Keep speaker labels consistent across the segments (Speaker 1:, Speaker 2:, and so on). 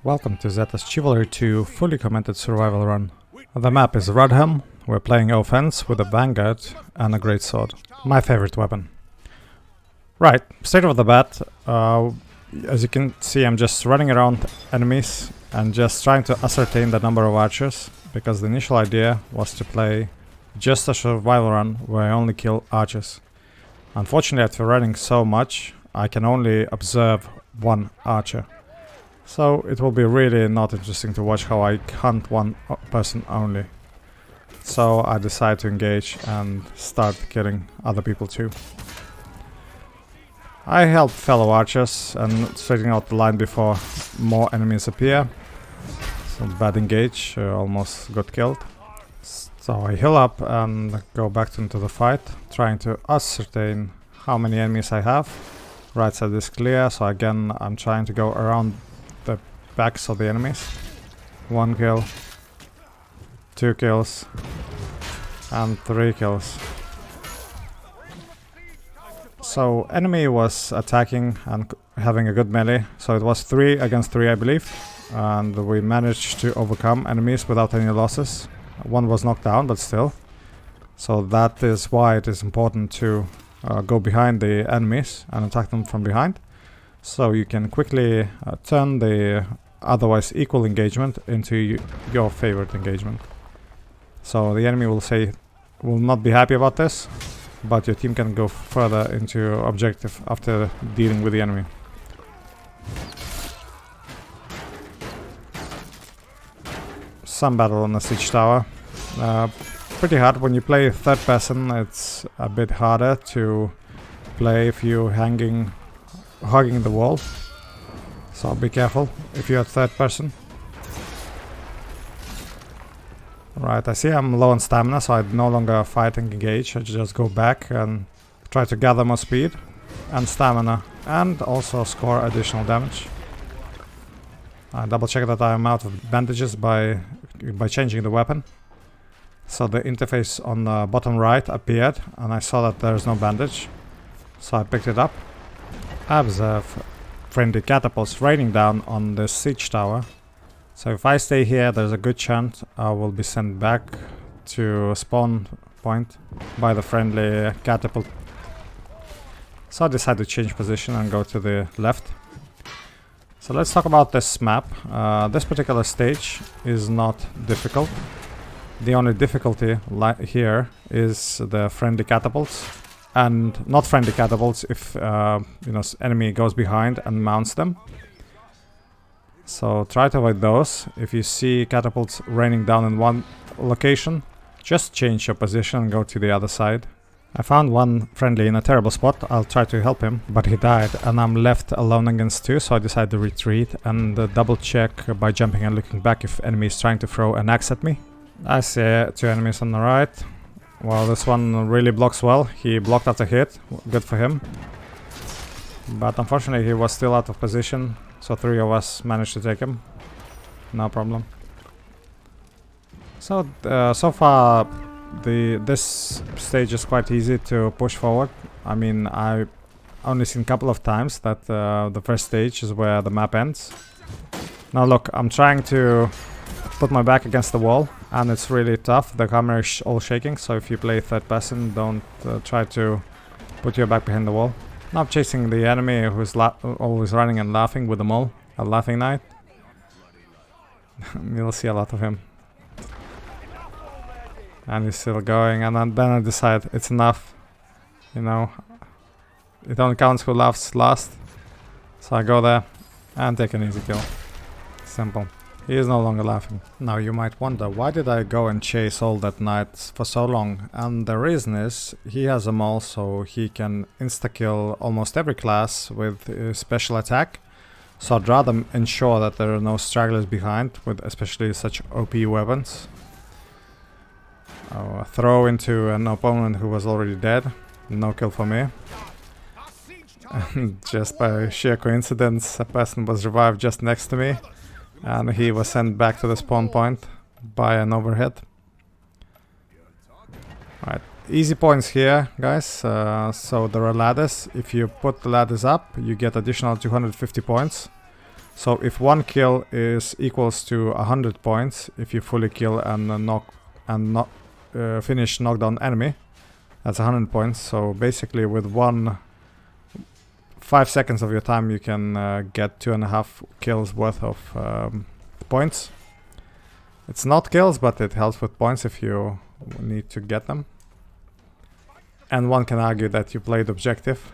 Speaker 1: Welcome to Zeta's Chivalry 2 fully commented survival run. The map is Rudhelm. We're playing offense with a vanguard and a greatsword. My favorite weapon. Right, straight off the bat, as you can see, I'm just running around enemies and just trying to ascertain the number of archers, because the initial idea was to play just a survival run where I only kill archers. Unfortunately, after running so much, I can only observe one archer. So it will be really not interesting to watch how I hunt one person only. So I decide to engage and start killing other people too. I help fellow archers and straighten out the line before more enemies appear. So bad engage, almost got killed. So I heal up and go back into the fight, trying to ascertain how many enemies I have. Right side is clear, so again I'm trying to go around the backs of the enemies. 1 kill, 2 kills, and 3 kills. So enemy was attacking and having a good melee, so it was 3 against 3 I believe, and we managed to overcome enemies without any losses. One was knocked down, but still. So that is why it is important to go behind the enemies and attack them from behind, so you can quickly turn the otherwise equal engagement into your favorite engagement. So the enemy will not be happy about this, but your team can go further into your objective after dealing with the enemy. Some battle on the siege tower. Pretty hard. When you play third person, it's a bit harder to play if you're hugging the wall. So be careful if you're third person. Right, I see I'm low on stamina, so I no longer fight and engage. I just go back and try to gather more speed and stamina, and also score additional damage. I double check that I'm out of bandages by changing the weapon. So the interface on the bottom right appeared, and I saw that there's no bandage. So I picked it up. I observe friendly catapults raining down on the siege tower. So if I stay here, there's a good chance I will be sent back to a spawn point by the friendly catapult. So I decided to change position and go to the left. So let's talk about this map. This particular stage is not difficult. The only difficulty here is the friendly catapults, and not friendly catapults if enemy goes behind and mounts them. So try to avoid those. If you see catapults raining down in one location, just change your position and go to the other side. I found one friendly in a terrible spot. I'll try to help him, but he died and I'm left alone against 2, so I decided to retreat and double check by jumping and looking back if enemy is trying to throw an axe at me. I see 2 enemies on the right. Well, this one really blocks well. He blocked after hit. Good for him. But unfortunately he was still out of position, so 3 of us managed to take him. No problem. So so far this stage is quite easy to push forward. I mean, I've only seen a couple of times that the first stage is where the map ends. Now look, I'm trying to put my back against the wall, and it's really tough. The camera is all shaking, so if you play third person, don't try to put your back behind the wall. Now I'm chasing the enemy who's always running and laughing with the mole, a laughing knight. You'll see a lot of him. And he's still going, and then I decide it's enough. You know, it only counts who laughs last. So I go there and take an easy kill. Simple. He is no longer laughing. Now you might wonder, why did I go and chase all that knights for so long? And the reason is, he has a mole, so he can insta-kill almost every class with a special attack. So I'd rather ensure that there are no stragglers behind, with especially such OP weapons. A throw into an opponent who was already dead. No kill for me. And just by sheer coincidence, a person was revived just next to me, and he was sent back to the spawn point by an overhead. Right, easy points here, guys. So there are ladders. If you put the ladders up, you get additional 250 points. So if one kill is equals to 100 points, if you fully kill and finish knockdown enemy, that's 100 points. So basically with 5 seconds of your time you can get 2.5 kills worth of points. It's not kills, but it helps with points if you need to get them. And one can argue that you played objective.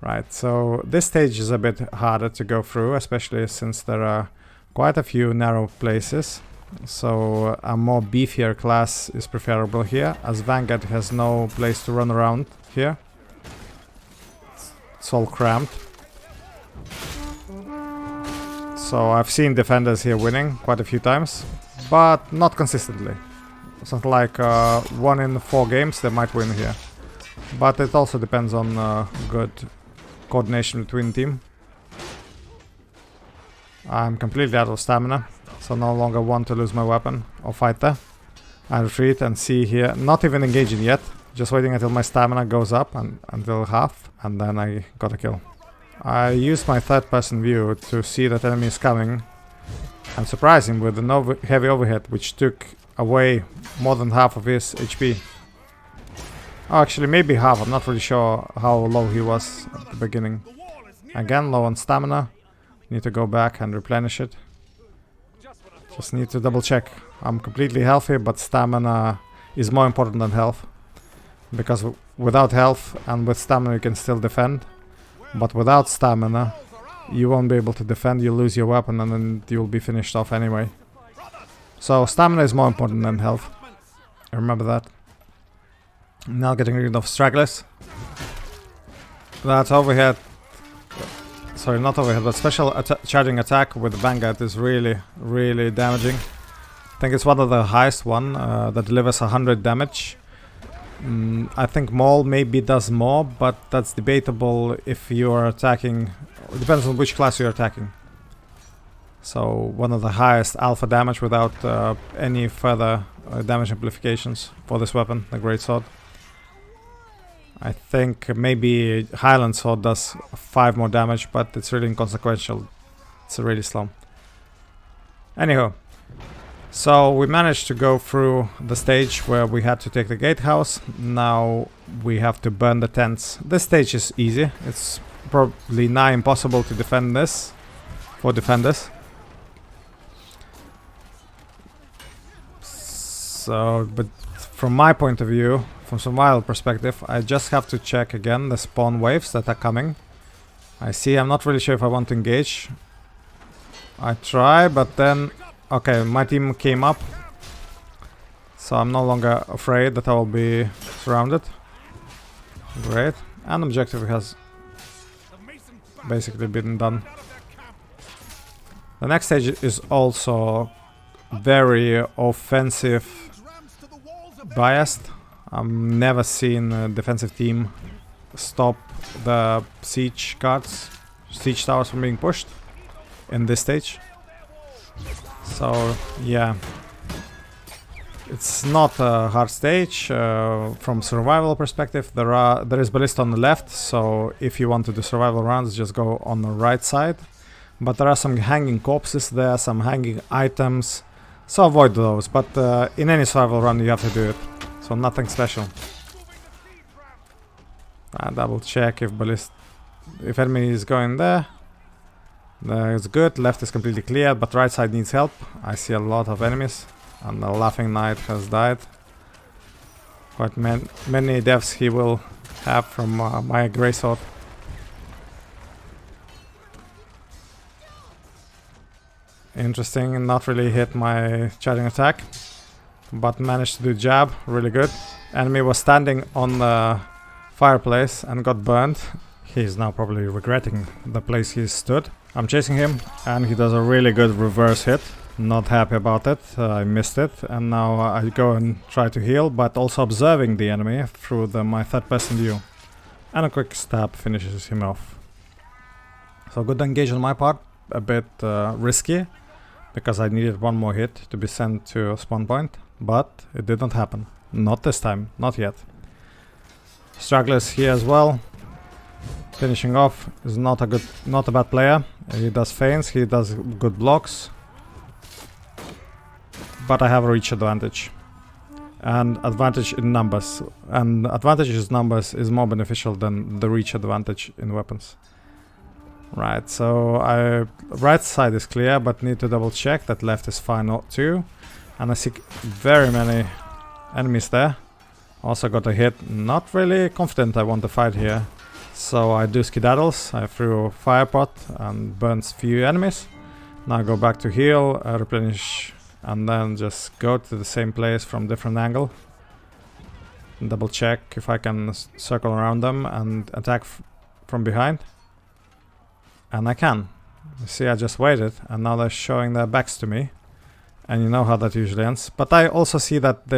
Speaker 1: Right, so this stage is a bit harder to go through, especially since there are quite a few narrow places. So a more beefier class is preferable here, as Vanguard has no place to run around here. It's all cramped. So I've seen defenders here winning quite a few times, but not consistently. Something like 1 in 4 games they might win here. But it also depends on good coordination between team. I'm completely out of stamina, so no longer want to lose my weapon or fight there. I retreat and see here, not even engaging yet, just waiting until my stamina goes up and until half, and then I got a kill. I used my third person view to see that enemy is coming and surprise him with a heavy overhead, which took away more than half of his HP. Oh, actually maybe half, I'm not really sure how low he was at the beginning. Again, low on stamina. Need to go back and replenish it. Just need to double check. I'm completely healthy, but stamina is more important than health. Because without health and with stamina you can still defend. But without stamina you won't be able to defend, you lose your weapon and then you'll be finished off anyway. So stamina is more important than health. Remember that. Now getting rid of stragglers. That overhead, sorry, not overhead, but special charging attack with Vanguard is really damaging. I think it's one of the highest one that delivers 100 damage. I think Maul maybe does more, but that's debatable if you are attacking. It depends on which class you're attacking. So one of the highest alpha damage without any further damage amplifications for this weapon, the Greatsword. I think maybe Highland Sword does 5 more damage, but it's really inconsequential. It's really slow. Anyhow, so we managed to go through the stage where we had to take the gatehouse. Now we have to burn the tents. This stage is easy. It's probably nigh impossible to defend this for defenders. So, but from my point of view, from survival perspective, I just have to check again the spawn waves that are coming. I see, I'm not really sure if I want to engage. I try, but then... Okay, my team came up. So I'm no longer afraid that I will be surrounded. Great. And objective has basically been done. The next stage is also very offensive biased. I've never seen a defensive team stop the siege towers from being pushed in this stage. So yeah, it's not a hard stage from survival perspective. There is ballista on the left, so if you want to do survival rounds, just go on the right side. But there are some hanging corpses there, some hanging items, so avoid those. But in any survival run you have to do it. So nothing special. Double check if enemy is going there. It's good. Left is completely clear, but right side needs help. I see a lot of enemies, and the Laughing Knight has died. Quite many deaths he will have from my Greatsword. Interesting, not really hit my charging attack, but managed to do jab, really good. Enemy was standing on the fireplace and got burned. He's now probably regretting the place he stood. I'm chasing him and he does a really good reverse hit. Not happy about it, I missed it, and now I go and try to heal, but also observing the enemy through my third person view. And a quick stab finishes him off. So good engage on my part, a bit risky, because I needed one more hit to be sent to spawn point, but it didn't happen. Not this time, not yet. Stragglers here as well. Finishing off is not a bad player. He does feints, he does good blocks. But I have a reach advantage. And advantage in numbers. And advantage in numbers is more beneficial than the reach advantage in weapons. Right, so right side is clear, but need to double check that left is fine too. And I see very many enemies there. Also got a hit. Not really confident I want to fight here. So I do skedaddles. I threw a fire pot and burns few enemies. Now I go back to heal, replenish, and then just go to the same place from different angle. Double check if I can circle around them and attack from behind. And I can. You see, I just waited, and now they're showing their backs to me. And you know how that usually ends. But I also see that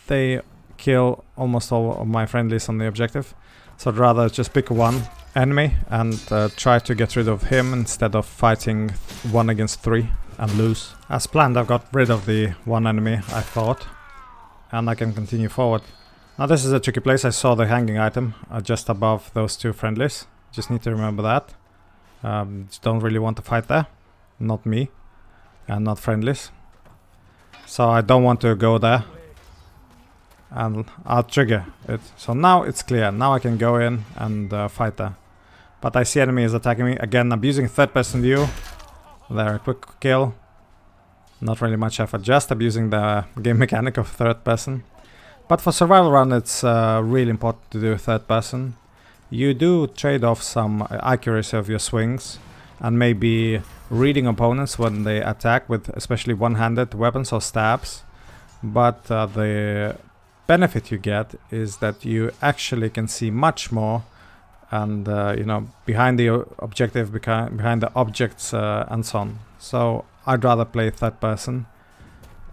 Speaker 1: they kill almost all of my friendlies on the objective. So I'd rather just pick one enemy and try to get rid of him instead of fighting 1 against 3 and lose. As planned, I've got rid of the one enemy I fought. And I can continue forward. Now this is a tricky place. I saw the hanging item just above those 2 friendlies. Just need to remember that. Don't really want to fight there. Not me. And not friendlies. So I don't want to go there. And I'll trigger it. So now it's clear. Now I can go in and fight there. But I see enemies attacking me. Again, I'm using third person view. There, a quick kill. Not really much effort. Just abusing the game mechanic of third person. But for survival run, it's really important to do third person. You do trade off some accuracy of your swings and maybe reading opponents when they attack with especially one-handed weapons or stabs. But the benefit you get is that you actually can see much more and you know, behind the objective, behind the objects and so on. So I'd rather play third person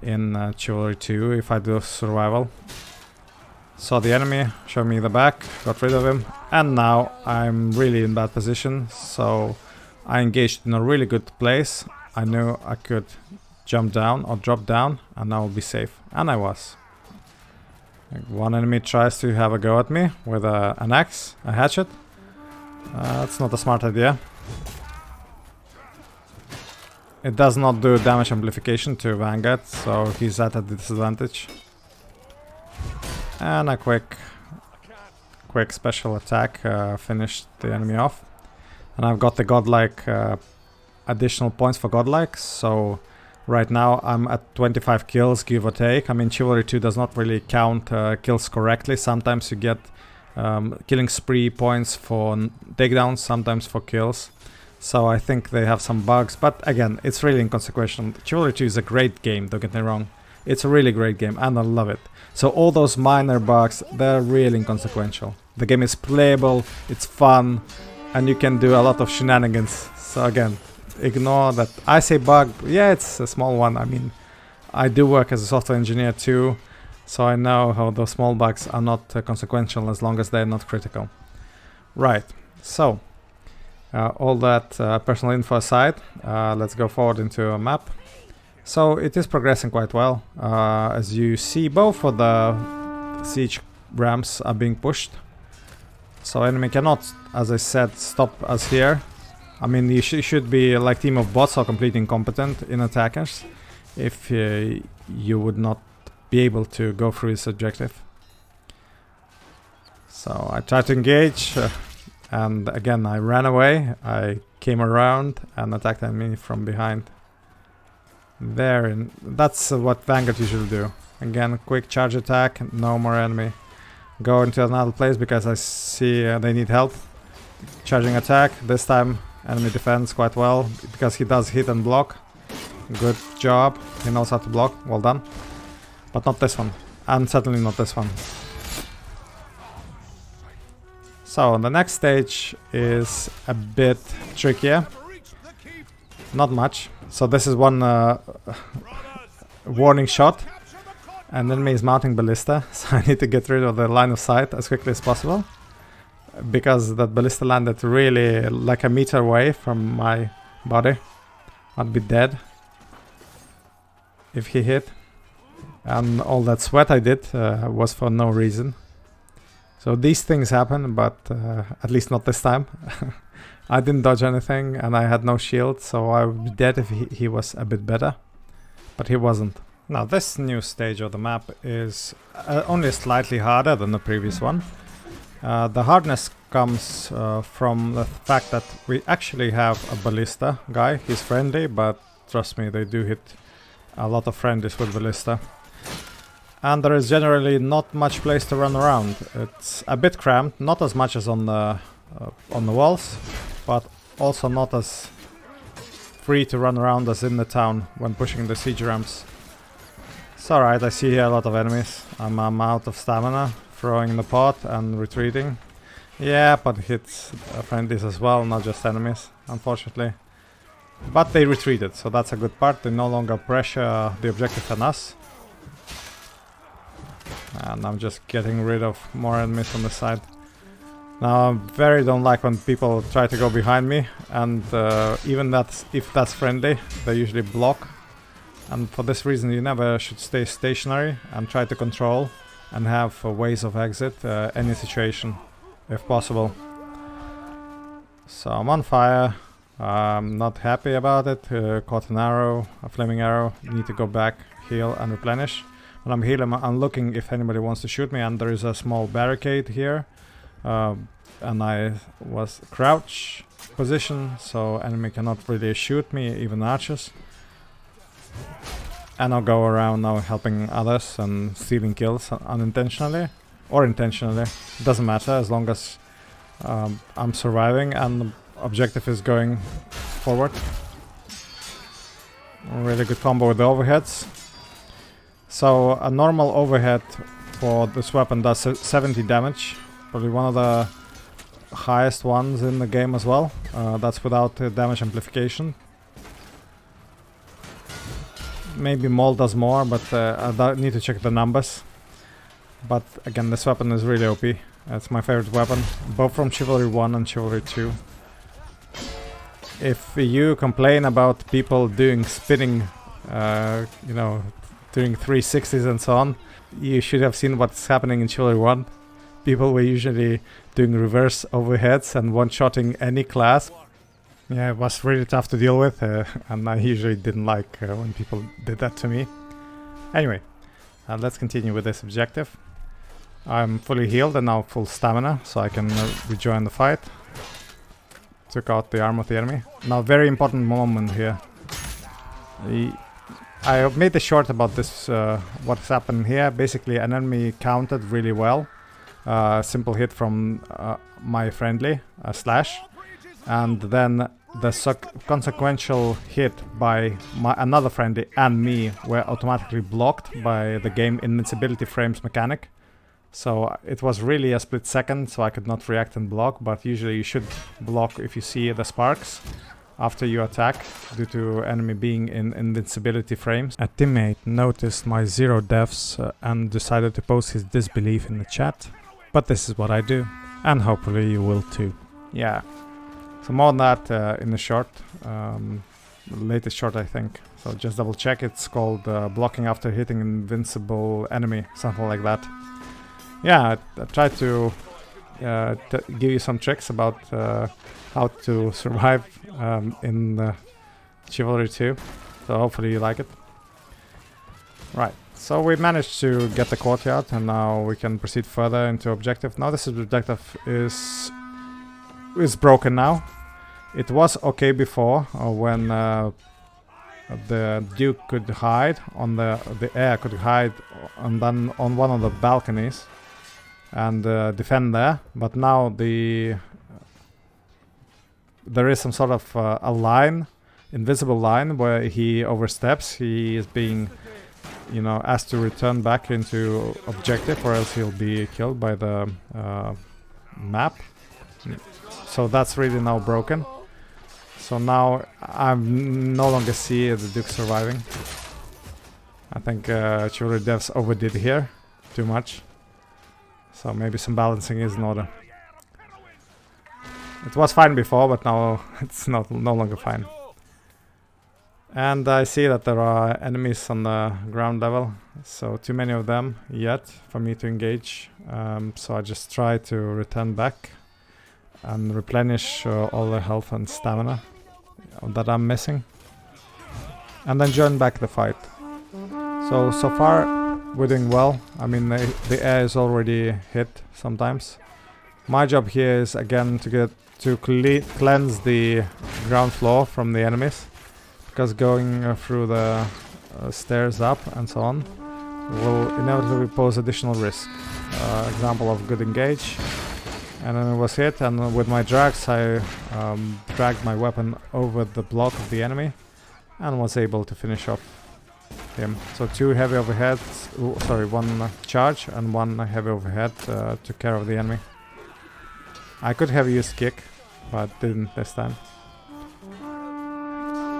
Speaker 1: in Chivalry 2 if I do survival. Saw the enemy, showed me the back, got rid of him, and now I'm really in bad position, so I engaged in a really good place. I knew I could jump down or drop down and I will be safe, and I was. One enemy tries to have a go at me with an axe, a hatchet. That's not a smart idea. It does not do damage amplification to Vanguard, so he's at a disadvantage. And a quick special attack finished the enemy off. And I've got the Godlike additional points for Godlike, so right now I'm at 25 kills, give or take. I mean, Chivalry 2 does not really count kills correctly. Sometimes you get killing spree points for takedowns, sometimes for kills. So I think they have some bugs, but again, it's really inconsequential. Chivalry 2 is a great game, don't get me wrong. It's a really great game and I love it. So all those minor bugs, they're really inconsequential. The game is playable, it's fun, and you can do a lot of shenanigans. So again, ignore that. I say bug, yeah, it's a small one. I mean, I do work as a software engineer too, so I know how those small bugs are not consequential as long as they're not critical. Right, so all that personal info aside, let's go forward into a map. So it is progressing quite well. As you see, both of the siege ramps are being pushed. So enemy cannot, as I said, stop us here. I mean, you should be like team of bots or completely incompetent in attackers if you would not be able to go through this objective. So I tried to engage and again I ran away. I came around and attacked enemy from behind. There, and that's what Vanguard usually do. Again, quick charge attack, no more enemy. Go into another place because I see they need help. Charging attack, this time enemy defends quite well because he does hit and block. Good job, he knows how to block, well done. But not this one, and certainly not this one. So the next stage is a bit trickier. Not much. So this is one warning shot. And enemy is mounting ballista, so I need to get rid of the line of sight as quickly as possible. Because that ballista landed really like a meter away from my body. I'd be dead if he hit. And all that sweat I did was for no reason. So these things happen, but at least not this time. I didn't dodge anything and I had no shield, so I would be dead if he was a bit better. But he wasn't. Now this new stage of the map is only slightly harder than the previous one. The hardness comes from the fact that we actually have a ballista guy. He's friendly, but trust me, they do hit a lot of friendlies with ballista. And there is generally not much place to run around. It's a bit cramped, not as much as on the walls, but also not as free to run around as in the town when pushing the siege ramps. It's alright, I see here a lot of enemies. I'm out of stamina, throwing the pot and retreating. Yeah, but it hits friendlies as well, not just enemies, unfortunately. But they retreated, so that's a good part. They no longer pressure the objective on us. And I'm just getting rid of more enemies on the side. Now I very don't like when people try to go behind me, and even if that's friendly, they usually block. And for this reason you never should stay stationary and try to control and have ways of exit any situation if possible. So I'm on fire, I'm not happy about it, caught an arrow, a flaming arrow, need to go back, heal and replenish. When I'm healing, I'm looking if anybody wants to shoot me, and there is a small barricade here. And I was crouch position, so enemy cannot really shoot me, even archers. And I'll go around now helping others and stealing kills unintentionally or intentionally. It doesn't matter as long as I'm surviving and the objective is going forward. A really good combo with the overheads. So a normal overhead for this weapon does 70 damage. Probably one of the highest ones in the game as well. That's without damage amplification. Maybe Maul does more, but I need to check the numbers. But again, this weapon is really OP. It's my favorite weapon, both from Chivalry 1 and Chivalry 2. If you complain about people doing spinning, you know, doing 360s and so on, you should have seen what's happening in Chivalry 1. People were usually doing reverse overheads and one-shotting any class. Yeah, it was really tough to deal with, and I usually didn't like when people did that to me. Anyway, let's continue with this objective. I'm fully healed and now full stamina, so I can rejoin the fight. Took out the arm of the enemy. Now, very important moment here. I made a short about this, what's happened here. Basically, an enemy countered really well. Simple hit from my friendly, slash. And then the consequential hit by another friendly and me were automatically blocked by the game invincibility frames mechanic. So it was really a split second, so I could not react and block, but usually you should block if you see the sparks after you attack, due to enemy being in invincibility frames. A teammate noticed my 0 deaths and decided to post his disbelief in the chat. But this is what I do, and hopefully you will too. Yeah. So more on that in the short, latest short I think. So just double check, it's called blocking after hitting invincible enemy, something like that. Yeah, I tried to give you some tricks about how to survive in Chivalry 2, so hopefully you like it. Right, so we managed to get the courtyard and now we can proceed further into objective. Now this objective is broken now. It was okay before when the Duke could hide on the heir could hide and then on one of the balconies and defend there, but now there is some sort of a line, invisible line, where he oversteps. He is being, you know, asked to return back into objective, or else he'll be killed by the map. So that's really now broken. So now I no longer see the Duke surviving. I think Chivalry devs overdid here too much. So maybe some balancing is in order. It was fine before, but now it's no longer fine. And I see that there are enemies on the ground level, so too many of them yet for me to engage. So I just try to return back and replenish all the health and stamina that I'm missing, and then join back the fight. So far we're doing well. I mean, the air is already hit sometimes. My job here is again to cleanse the ground floor from the enemies, because going through the stairs up and so on will inevitably pose additional risk. Example of good engage, and then it was hit, and with my drags I dragged my weapon over the block of the enemy and was able to finish off him. So 2 heavy overheads, sorry, 1 charge and 1 heavy overhead took care of the enemy. I could have used kick, but didn't this time.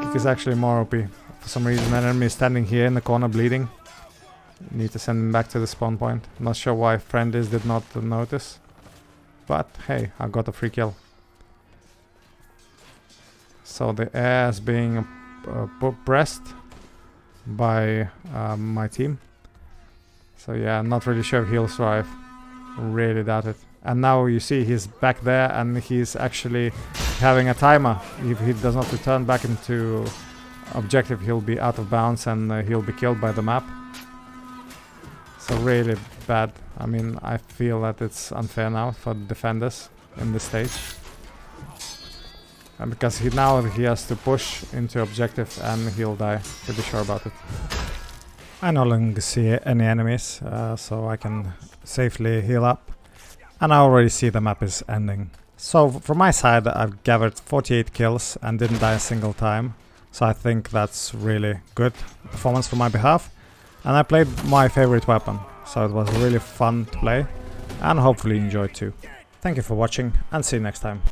Speaker 1: Kick is actually more OP. For some reason an enemy is standing here in the corner bleeding. Need to send him back to the spawn point. Not sure why friendlies did not notice, but hey, I got a free kill. So the air is being pressed by my team. So yeah, I'm not really sure if he'll survive. Really doubt it. And now you see he's back there and he's actually having a timer. If he does not return back into objective, he'll be out of bounds and he'll be killed by the map. So really bad. I mean, I feel that it's unfair now for the defenders in this stage. And because now he has to push into objective and he'll die. Pretty sure about it. I no longer see any enemies, so I can safely heal up. And I already see the map is ending. So from my side, I've gathered 48 kills and didn't die a single time. So I think that's really good performance for my behalf. And I played my favorite weapon, so it was really fun to play, and hopefully you enjoyed too. Thank you for watching, and see you next time.